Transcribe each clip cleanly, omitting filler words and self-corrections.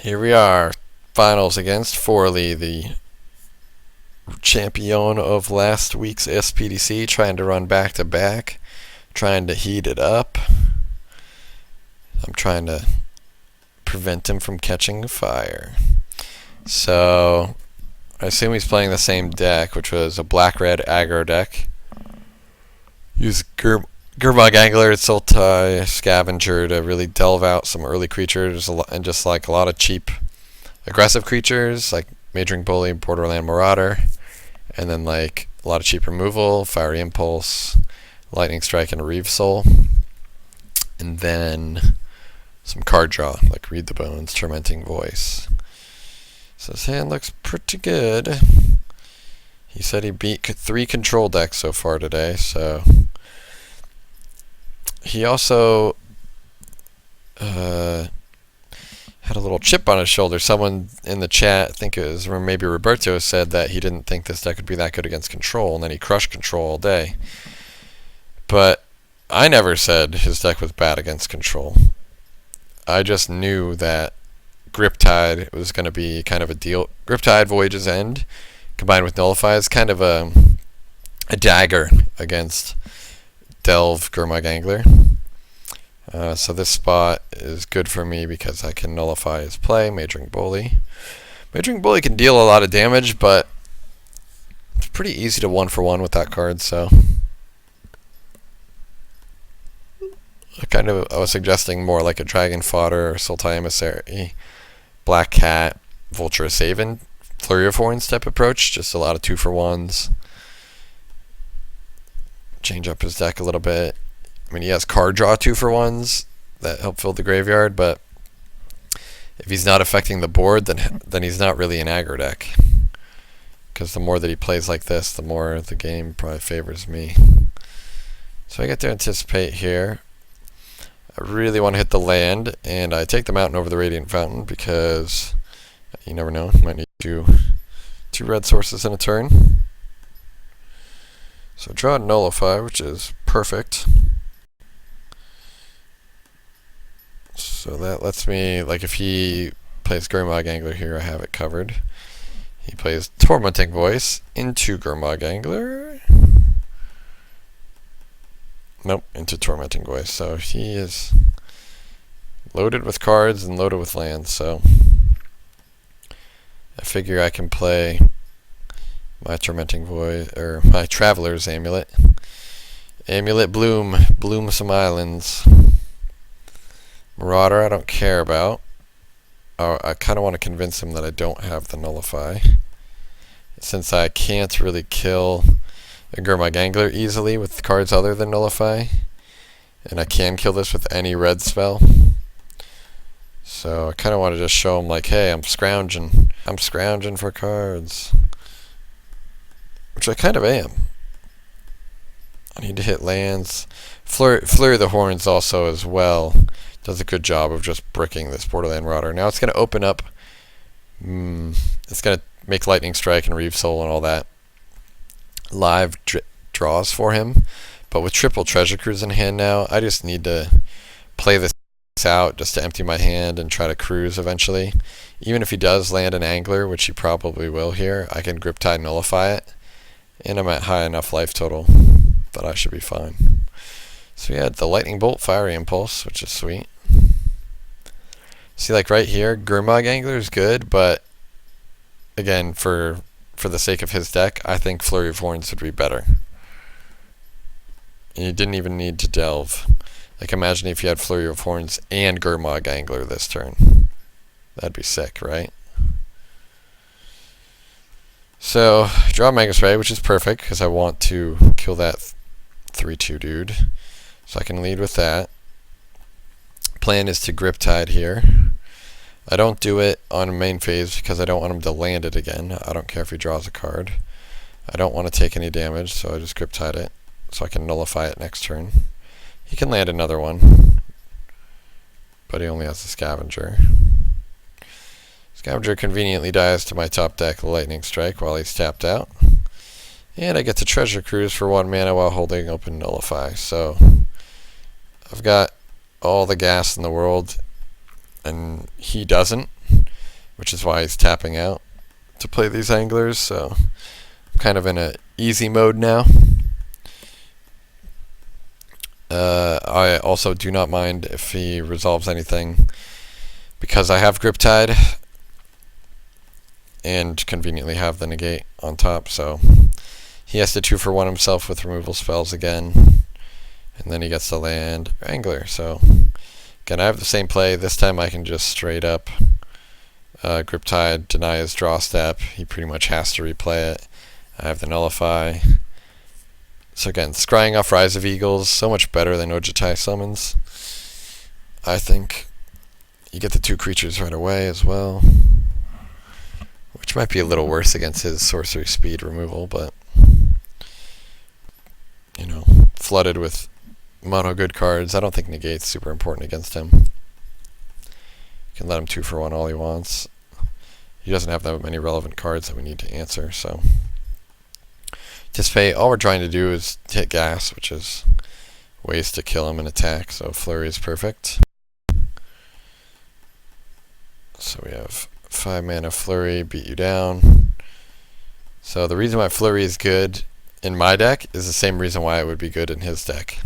Here we are, finals against Forley, the champion of last week's SPDC, trying to run back to back, trying to heat it up. I'm trying to prevent him from catching fire. So, I assume he's playing the same deck, which was a black-red aggro deck. Use Gurmag Angler, Sultai, Scavenger to really delve out some early creatures, and just like a lot of cheap aggressive creatures like Majoring Bully, Borderland Marauder, and then like a lot of cheap removal, Fiery Impulse, Lightning Strike, and Reeve Soul. And then some card draw, like Read the Bones, Tormenting Voice. So his hand looks pretty good. He said he beat 3 control decks so far today, so he also had a little chip on his shoulder. Someone in the chat, I think it was maybe Roberto, said that he didn't think this deck would be that good against control, and then he crushed control all day. But I never said his deck was bad against control. I just knew that Griptide was going to be kind of a deal. Griptide, Voyage's End, combined with Nullify, is kind of a dagger against Delve Gurmag Angler. So this spot is good for me because I can nullify his play, Majoring Bully. Majoring Bully can deal a lot of damage, but it's pretty easy to 1-for-1 with that card, so I was suggesting more like a Dragon Fodder, Sultai Emissary, Black Cat, Vulture Saven, Flurry of Horns type approach, just a lot of 2-for-1s. Change up his deck a little bit. I mean, he has card draw 2-for-1s that help fill the graveyard, but if he's not affecting the board, then he's not really an aggro deck. Because the more that he plays like this, the more the game probably favors me. So I get to anticipate here. I really want to hit the land, and I take the mountain over the Radiant Fountain because you never know, you might need two red sources in a turn. So draw and nullify, which is perfect. So that lets me, like if he plays Gurmag Angler here, I have it covered. He plays Tormenting Voice into Gurmag Angler. Nope, into Tormenting Voice. So he is loaded with cards and loaded with lands, so I figure I can play my Tormenting Voice, or my Traveler's Amulet. Amulet bloom some islands. Marauder I don't care about. I kind of want to convince him that I don't have the Nullify, since I can't really kill a Gurmag Angler easily with cards other than Nullify, and I can kill this with any red spell. So I kind of want to just show him like, hey, I'm scrounging for cards, which I kind of am. I need to hit lands. Flurry of the Horns also as well does a good job of just bricking this Borderland Marauder. Now it's going to open up, it's going to make Lightning Strike and Reeve Soul and all that live draws for him. But with triple Treasure Cruise in hand now, I just need to play this out just to empty my hand and try to cruise eventually. Even if he does land an Angler, which he probably will here, I can Griptide Nullify it, and I'm at high enough life total that I should be fine. So yeah, the Lightning Bolt, Fiery Impulse, which is sweet. See, like right here, Gurmag Angler is good, but again, for the sake of his deck, I think Flurry of Horns would be better. And you didn't even need to delve. Like imagine if you had Flurry of Horns and Gurmag Angler this turn. That'd be sick, right? So, draw Mega Spray, which is perfect, because I want to kill that 3-2 dude. So I can lead with that. Plan is to Griptide here. I don't do it on main phase because I don't want him to land it again. I don't care if he draws a card. I don't want to take any damage, so I just Griptide it so I can nullify it next turn. He can land another one, but he only has a Scavenger. Scavenger conveniently dies to my top deck Lightning Strike while he's tapped out. And I get to Treasure Cruise for 1 mana while holding open Nullify. So I've got all the gas in the world, and he doesn't. which is why he's tapping out to play these anglers. So I'm kind of in a easy mode now. I also do not mind if he resolves anything because I have Grip Tide and conveniently have the negate on top, so he has to 2-for-1 himself with removal spells again, and then he gets the land Angler. So again, I have the same play. This time I can just straight up Grip Tide, deny his draw step. He pretty much has to replay it. I have the Nullify. So again, scrying off Rise of Eagles, so much better than Ojutai summons. I think you get the 2 creatures right away as well, which might be a little worse against his sorcery speed removal, but you know, flooded with mono good cards. I don't think negate's super important against him. You can let him 2-for-1 all he wants. He doesn't have that many relevant cards that we need to answer, so anticipate. All we're trying to do is hit gas, which is ways to kill him and attack, so Flurry is perfect. So we have 5 mana Flurry, beat you down. So the reason why Flurry is good in my deck is the same reason why it would be good in his deck.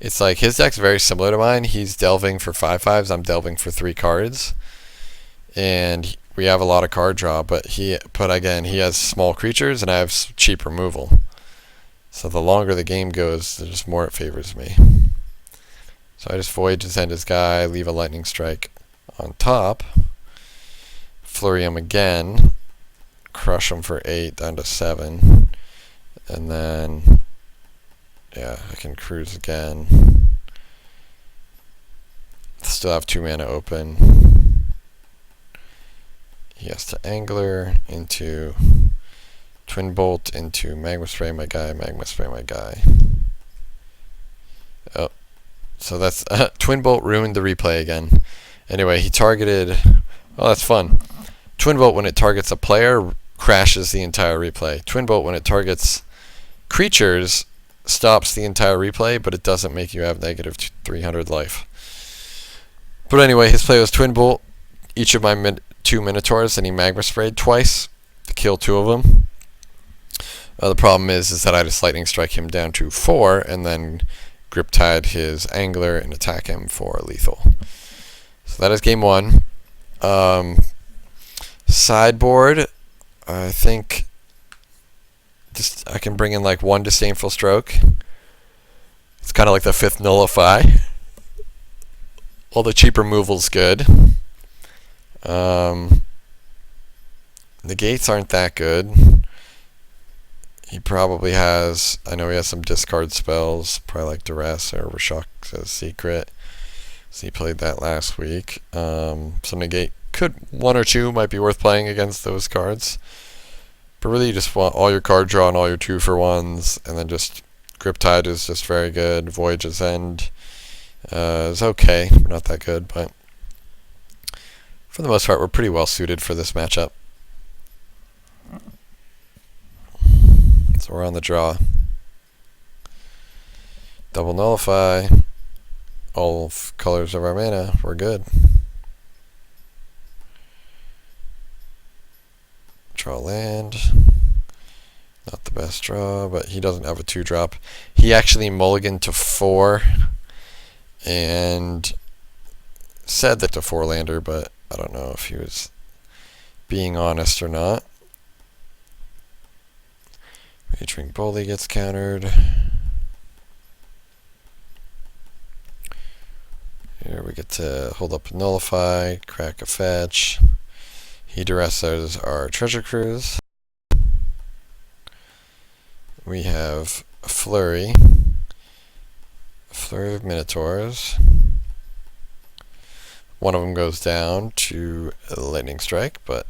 It's like his deck's very similar to mine. He's delving for 5/5s, I'm delving for 3 cards. And we have a lot of card draw, but again, he has small creatures and I have cheap removal. So the longer the game goes, the just more it favors me. So I just Void to send his guy, leave a Lightning Strike on top, Flurry him again, crush him for 8 down to 7, and then yeah, I can cruise again. Still have 2 mana open. He has to Angler into Twin Bolt into Magma Spray my guy, Magma Spray my guy. Oh, so that's Twin Bolt ruined the replay again. Anyway, he targeted. Oh, that's fun. Twin Bolt, when it targets a player, crashes the entire replay. Twin Bolt, when it targets creatures, stops the entire replay, but it doesn't make you have negative 300 life. But anyway, his play was Twin Bolt, each of my 2 Minotaurs, and he Magma Sprayed twice to kill 2 of them. The problem is that I just Lightning Strike him down to 4, and then Grip Tide his Angler and attack him for lethal. So that is game 1. Sideboard, I think just I can bring in like 1 Disdainful Stroke. It's kind of like the 5th Nullify. Well, the cheap removal's good. The gates aren't that good. He probably has, I know he has some discard spells, probably like Duress or Rashok's Secret. So he played that last week. So negate could, 1 or 2 might be worth playing against those cards. But really you just want all your card draw and all your 2-for-1s, and then just Grip Tide is just very good. Voyage's End is okay, not that good, but for the most part we're pretty well suited for this matchup. So we're on the draw. Double Nullify. All colors of our mana. We're good. Draw land. Not the best draw, but he doesn't have a 2-drop. He actually mulliganed to 4 and said that to 4-lander, but I don't know if he was being honest or not. Raging Bully gets countered. Here we get to hold up a Nullify, crack a fetch. He duresses our Treasure Cruise. We have a Flurry. A flurry of Minotaurs. One of them goes down to a Lightning Strike, but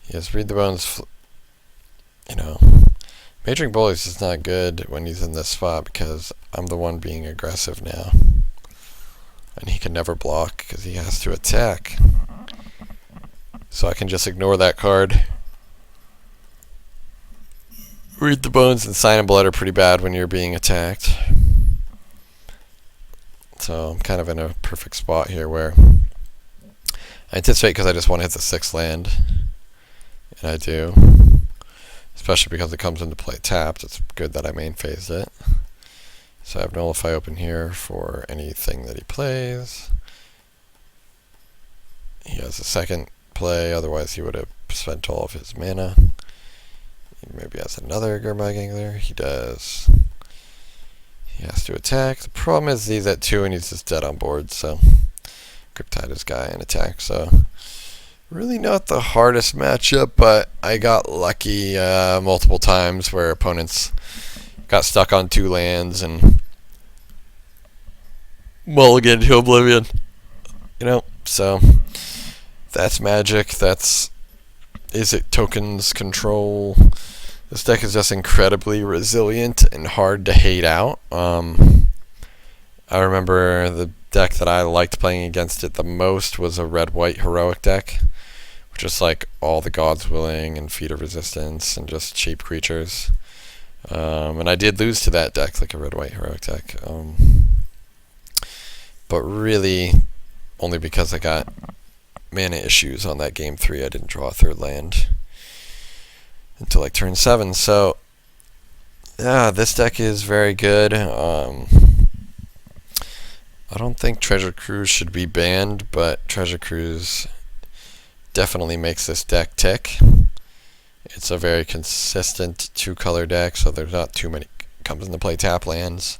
he has Read the Bones. You know, Majoring Bully is just not good when he's in this spot because I'm the one being aggressive now. And he can never block because he has to attack. So I can just ignore that card. Read the Bones and Sign and Blood are pretty bad when you're being attacked. So I'm kind of in a perfect spot here where I anticipate because I just want to hit the 6th land, and I do. Especially because it comes into play tapped, it's good that I main phased it. So I have Nullify open here for anything that he plays. He has a 2nd play, otherwise he would have spent all of his mana. He maybe has another Gurmag Angler. He does. He has to attack. The problem is he's at 2 and he's just dead on board, so Griptide his guy and attack. So really not the hardest matchup, but I got lucky multiple times where opponents got stuck on 2 lands and mulligan to oblivion. So that's Magic. That's Izzet tokens control. This deck is just incredibly resilient and hard to hate out. I remember the deck that I liked playing against it the most was a red-white heroic deck, which is like all the Gods Willing and Feet of Resistance and just cheap creatures. And I did lose to that deck, like a red-white heroic deck. But really, only because I got mana issues on that game 3, I didn't draw a 3rd land until like turn 7. So, yeah, this deck is very good. I don't think Treasure Cruise should be banned, but Treasure Cruise definitely makes this deck tick. It's a very consistent 2-color deck, so there's not too many comes into play tap lands.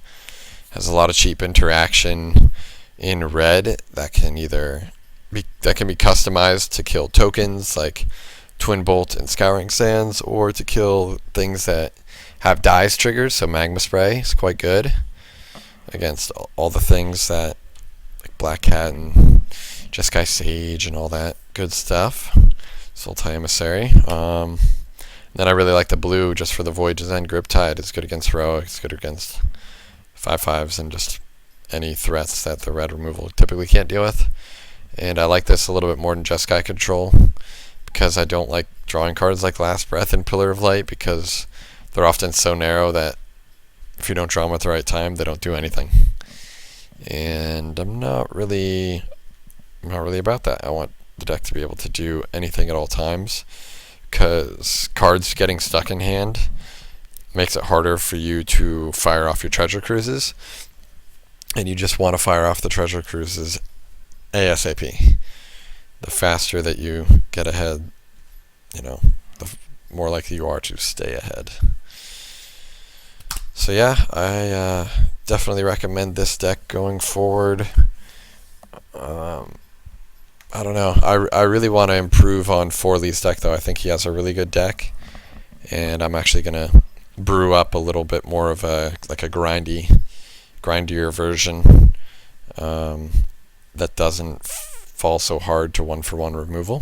Has a lot of cheap interaction in red that can be customized to kill tokens like Twin Bolt and Scouring Sands, or to kill things that have dice triggers. So Magma Spray is quite good against all the things that like Black Cat and Jeskai Sage and all that good stuff. Sultai Emissary. Then I really like the blue just for the Voyage's End. Griptide is good against heroic. It's good against 5/5s and just any threats that the red removal typically can't deal with. And I like this a little bit more than Jeskai Control because I don't like drawing cards like Last Breath and Pillar of Light because they're often so narrow that if you don't draw them at the right time, they don't do anything. And I'm not really about that. I want the deck to be able to do anything at all times because cards getting stuck in hand makes it harder for you to fire off your Treasure Cruises, and you just want to fire off the Treasure Cruises ASAP. The faster that you get ahead, the more likely you are to stay ahead. So yeah, I definitely recommend this deck going forward. I don't know. I really want to improve on Forley's deck, though. I think he has a really good deck, and I'm actually gonna brew up a little bit more of a grindier version that doesn't fall so hard to 1-for-1 removal.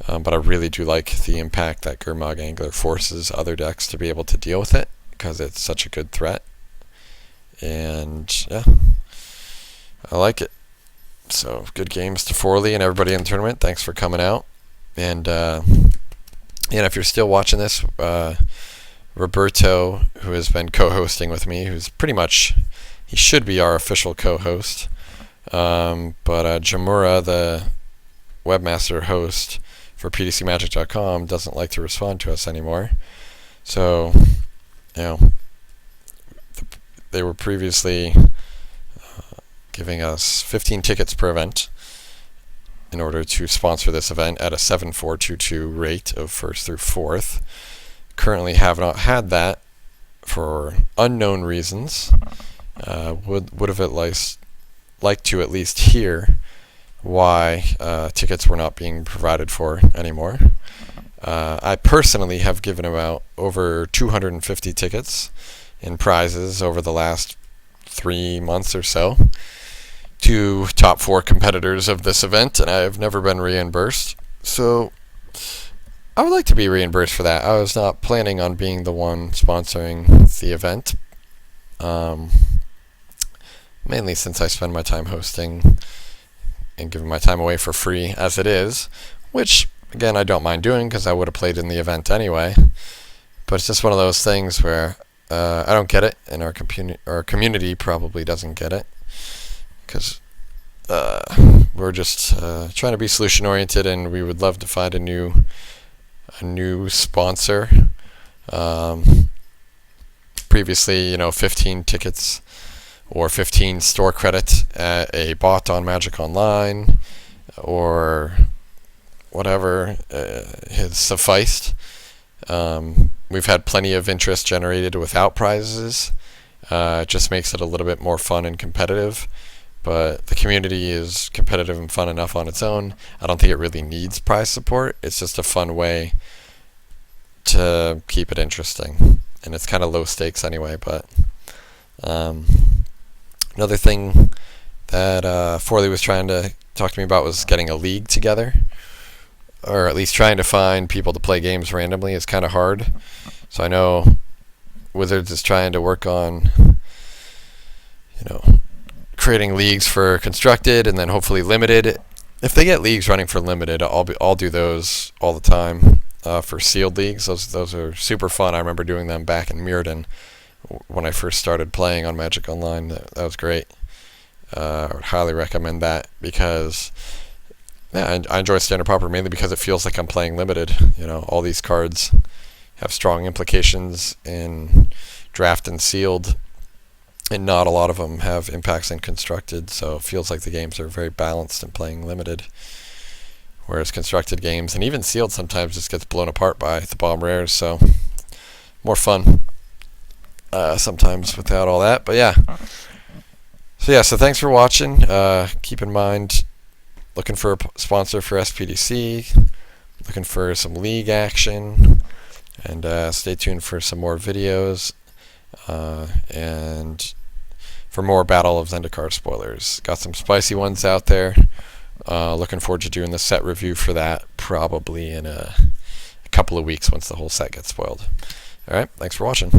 But I really do like the impact that Gurmag Angler forces other decks to be able to deal with it because it's such a good threat. And yeah, I like it. So good games to Forley and everybody in the tournament. Thanks for coming out. And if you're still watching this, Roberto, who has been co-hosting with me, who's pretty much, he should be our official co-host. But Jamura, the webmaster host for pdcmagic.com, doesn't like to respond to us anymore. So, they were previously giving us 15 tickets per event in order to sponsor this event at a 7,422 rate of 1st through 4th. Currently have not had that for unknown reasons. Would have at least liked to at least hear why tickets were not being provided for anymore. I personally have given out over 250 tickets in prizes over the last 3 months or so to top 4 competitors of this event, and I've never been reimbursed. So I would like to be reimbursed for that. I was not planning on being the one sponsoring the event, mainly since I spend my time hosting and giving my time away for free as it is, which, again, I don't mind doing because I would have played in the event anyway. But it's just one of those things where I don't get it, and our community probably doesn't get it, because we're just trying to be solution oriented, and we would love to find a new sponsor. Previously, 15 tickets or 15 store credit at a bot on Magic Online or whatever has sufficed. We've had plenty of interest generated without prizes. It just makes it a little bit more fun and competitive. But the community is competitive and fun enough on its own. I don't think it really needs prize support. It's just a fun way to keep it interesting. And it's kind of low stakes anyway. But another thing that Forley was trying to talk to me about was getting a league together. Or at least trying to find people to play games randomly is kind of hard. So I know Wizards is trying to work on, creating leagues for constructed and then hopefully limited. If they get leagues running for limited, I'll do those all the time. For sealed leagues, those are super fun. I remember doing them back in Mirrodin when I first started playing on Magic Online. That was great. I would highly recommend that because I enjoy Standard Pauper mainly because it feels like I'm playing limited. All these cards have strong implications in draft and sealed, and not a lot of them have impacts in constructed, so it feels like the games are very balanced in playing limited. Whereas constructed games, and even sealed, sometimes just gets blown apart by the bomb rares, so more fun sometimes without all that. But so thanks for watching. Keep in mind, looking for a sponsor for SPDC, looking for some league action, and stay tuned for some more videos. And for more Battle of Zendikar spoilers. Got some spicy ones out there. Looking forward to doing the set review for that probably in a couple of weeks once the whole set gets spoiled. Alright, thanks for watching.